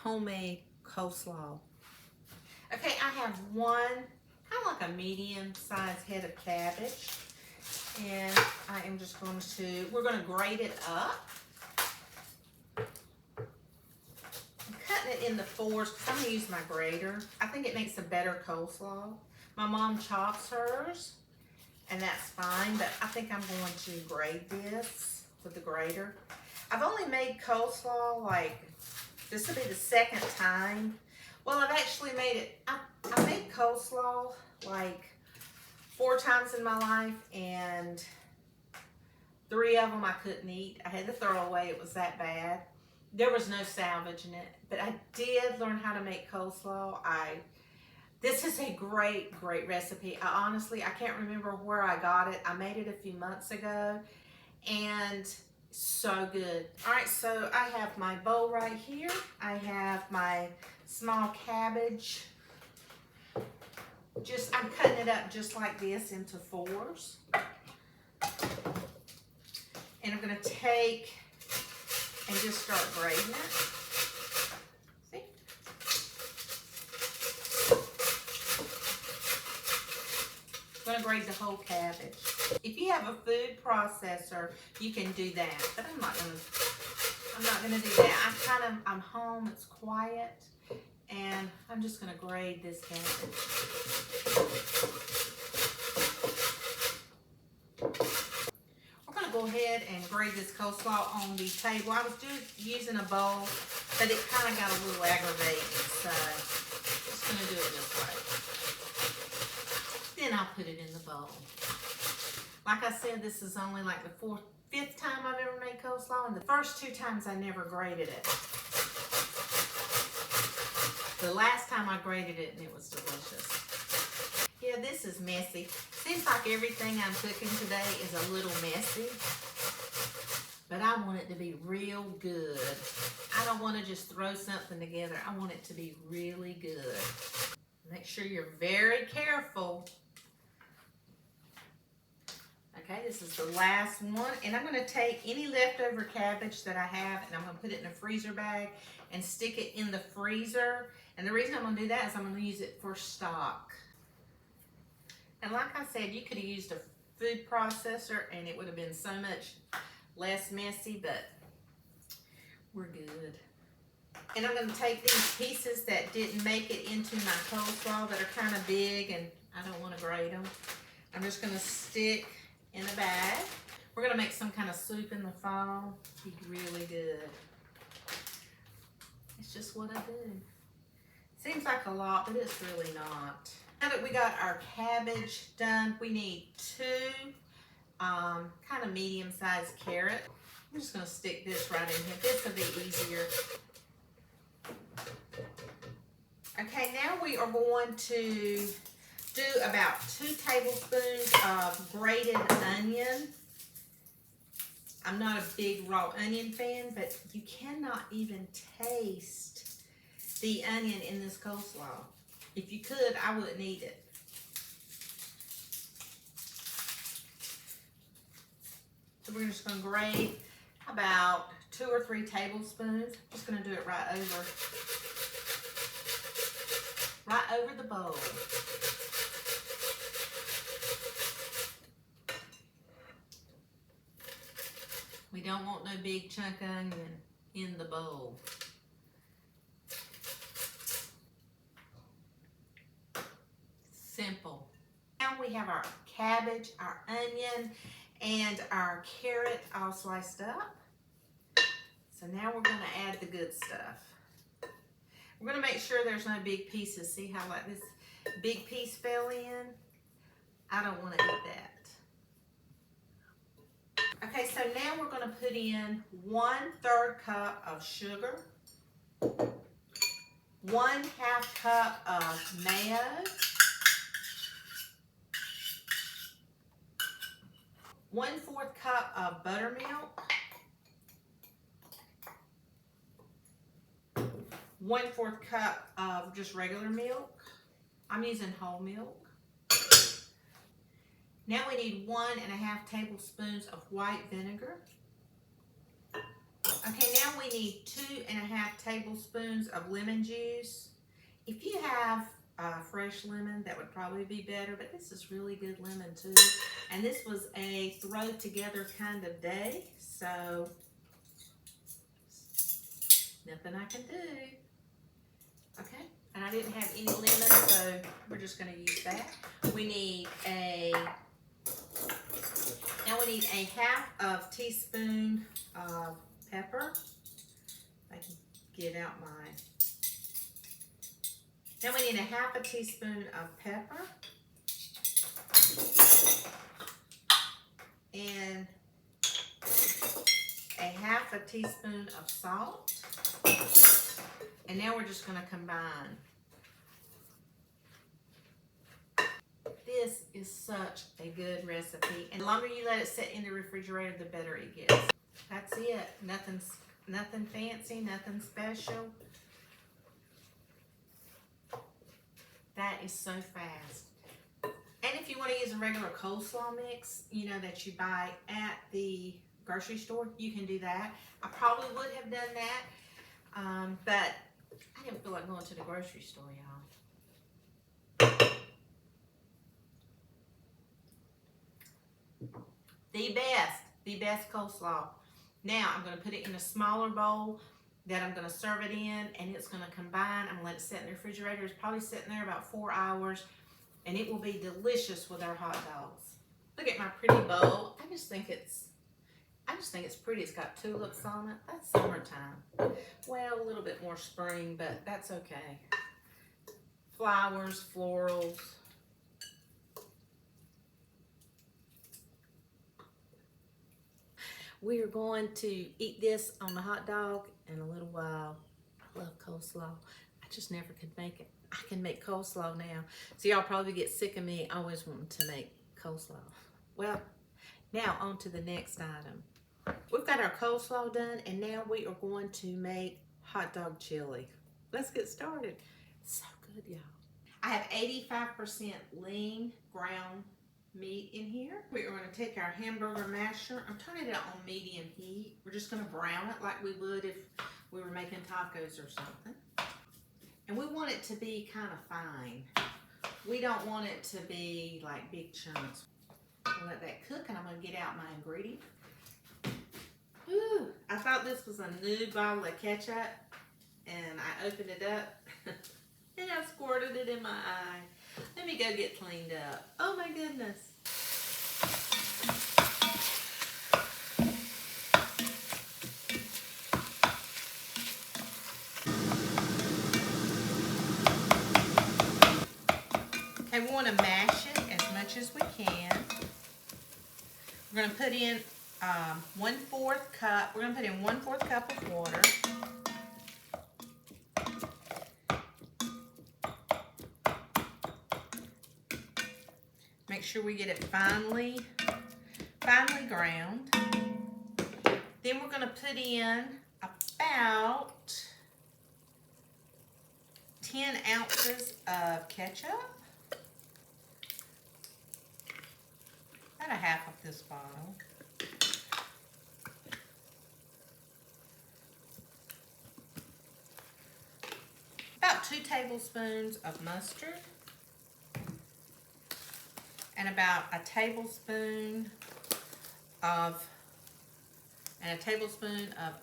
homemade coleslaw. Okay, I have one, kind of like a medium-sized head of cabbage. And I am just going to, we're going to grate it up. I'm cutting it into fours because I'm going to use my grater. I think it makes a better coleslaw. My mom chops hers, and that's fine, but I think I'm going to grate this with the grater. I've only made coleslaw, like, this will be the second time. Well, I've actually made it, I made coleslaw, like, 4 times in my life, and 3 of them I couldn't eat. I had to throw away. It was that bad. There was no salvaging it, but I did learn how to make coleslaw. This is a great, great recipe. I can't remember where I got it. I made it a few months ago, and so good. All right, so I have my bowl right here. I have my small cabbage. I'm cutting it up just like this into 4s. And I'm gonna take and just start grating it. See? I'm gonna grate the whole cabbage. If you have a food processor, you can do that, but I'm not gonna do that. I'm home, it's quiet. And I'm just going to grate this cabbage. We're going to go ahead and grate this coleslaw on the table. I was just using a bowl, but it kind of got a little aggravating, so I'm just going to do it this way. Then I'll put it in the bowl. Like I said, this is only like the 5th time I've ever made coleslaw, and the first 2 times I never grated it. The last time I grated it, and it was delicious. Yeah, this is messy. Seems like everything I'm cooking today is a little messy, but I want it to be real good. I don't want to just throw something together. I want it to be really good. Make sure you're very careful. Okay, this is the last one, and I'm going to take any leftover cabbage that I have, and I'm going to put it in a freezer bag and stick it in the freezer. And the reason I'm going to do that is I'm going to use it for stock. And like I said, you could have used a food processor and it would have been so much less messy, but we're good. And I'm going to take these pieces that didn't make it into my coleslaw that are kind of big and I don't want to grate them. I'm just going to stick in a bag. We're going to make some kind of soup in the fall. Be really good. It's just what I do. Seems like a lot, but it's really not. Now that we got our cabbage done, we need 2 kind of medium-sized carrots. I'm just going to stick this right in here. This will be easier. Okay, now we are going to do about 2 tablespoons of grated onion. I'm not a big raw onion fan, but you cannot even taste the onion in this coleslaw. If you could, I wouldn't eat it. So we're just going to grate about 2 or 3 tablespoons. Just going to do it right over the bowl. We don't want no big chunk of onion in the bowl. Simple. Now we have our cabbage, our onion, and our carrot all sliced up. So now we're going to add the good stuff. We're going to make sure there's no big pieces. See how like this big piece fell in? I don't want to eat that. Okay, so now we're going to put in 1/3 cup of sugar, 1/2 cup of mayo, 1/4 cup of buttermilk, 1/4 cup of just regular milk. I'm using whole milk. Now we need 1.5 tablespoons of white vinegar. Okay, now we need 2.5 tablespoons of lemon juice. If you have fresh lemon, that would probably be better, but this is really good lemon too. And this was a throw together kind of day, so nothing I can do. Okay, and I didn't have any lemon, so we're just gonna use that. We need now we need a 1/2 teaspoon of pepper. I can get out my, now we need a 1/2 teaspoon of pepper and a 1/2 teaspoon of salt. And now we're just gonna combine. This is such a good recipe, and the longer you let it sit in the refrigerator, the better it gets. That's it. Nothing fancy, nothing special. That is so fast. And if you want to use a regular coleslaw mix, you know, that you buy at the grocery store, you can do that. I probably would have done that, but I didn't feel like going to the grocery store, y'all. The best coleslaw. Now I'm going to put it in a smaller bowl that I'm going to serve it in, and it's going to combine. I'm going to let it sit in the refrigerator. It's probably sitting there about 4 hours, and it will be delicious with our hot dogs. Look at my pretty bowl. I just think it's pretty. It's got tulips on it. That's summertime. Well, a little bit more spring, but that's okay. Flowers, florals. We are going to eat this on the hot dog in a little while. I love coleslaw. I just never could make it. I can make coleslaw now. So y'all probably get sick of me always wanting to make coleslaw. Well, now on to the next item. We've got our coleslaw done, and now we are going to make hot dog chili. Let's get started. It's so good, y'all. I have 85% lean ground meat in here. We are going to take our hamburger masher. I'm turning it on medium heat. We're just going to brown it like we would if we were making tacos or something. And we want it to be kind of fine. We don't want it to be like big chunks. I'll let that cook, and I'm going to get out my ingredient. Ooh, I thought this was a new bottle of ketchup, and I opened it up and I squirted it in my eye. Let me go get cleaned up. Oh my goodness. Okay, we want to mash it as much as we can. We're going to put in 1/4 cup. We're going to put in 1/4 cup of water. Make sure we get it finely ground. Then we're going to put in about 10 ounces of ketchup. About a 1/2 of this bottle. About 2 tablespoons of mustard. And about a tablespoon of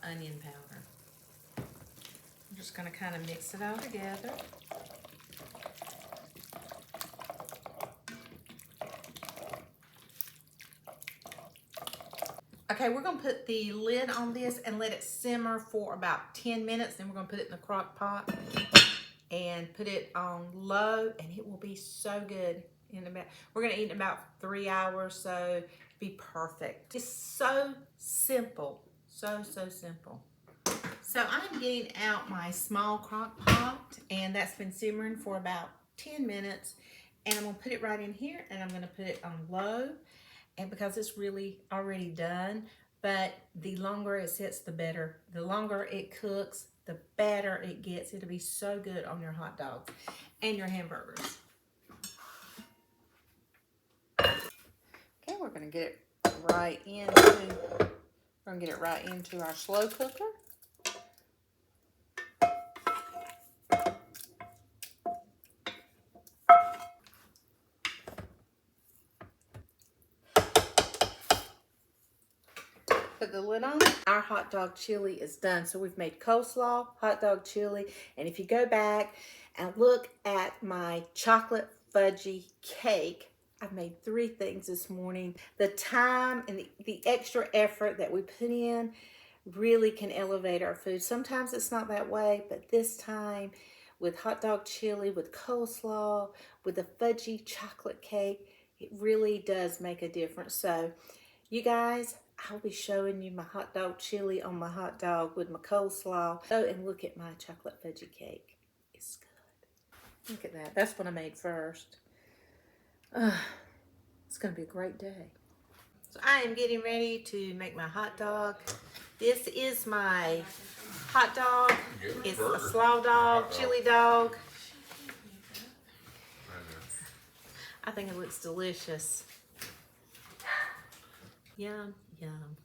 onion powder. I'm just going to kind of mix it all together. Okay, we're going to put the lid on this and let it simmer for about 10 minutes. Then we're going to put it in the crock pot and put it on low, and it will be so good. We're going to eat in about 3 hours, so be perfect. It's so simple. So simple. So I'm getting out my small crock pot, and that's been simmering for about 10 minutes. And I'm going to put it right in here, and I'm going to put it on low. And because it's really already done, but the longer it sits, the better. The longer it cooks, the better it gets. It'll be so good on your hot dogs and your hamburgers. Okay, we're going to get it right We're gonna get it right into our slow cooker. Put the lid on. Our hot dog chili is done. So we've made coleslaw, hot dog chili, and if you go back and look at my chocolate fudgy cake, I've made 3 things this morning. The time and the extra effort that we put in really can elevate our food. Sometimes it's not that way, but this time with hot dog chili, with coleslaw, with the fudgy chocolate cake, it really does make a difference. So you guys, I'll be showing you my hot dog chili on my hot dog with my coleslaw. Oh, and look at my chocolate fudgy cake. It's good. Look at that. That's what I made first. It's going to be a great day. So I am getting ready to make my hot dog. This is my hot dog. It's a slaw dog, chili dog. I think it looks delicious. Yum, yum.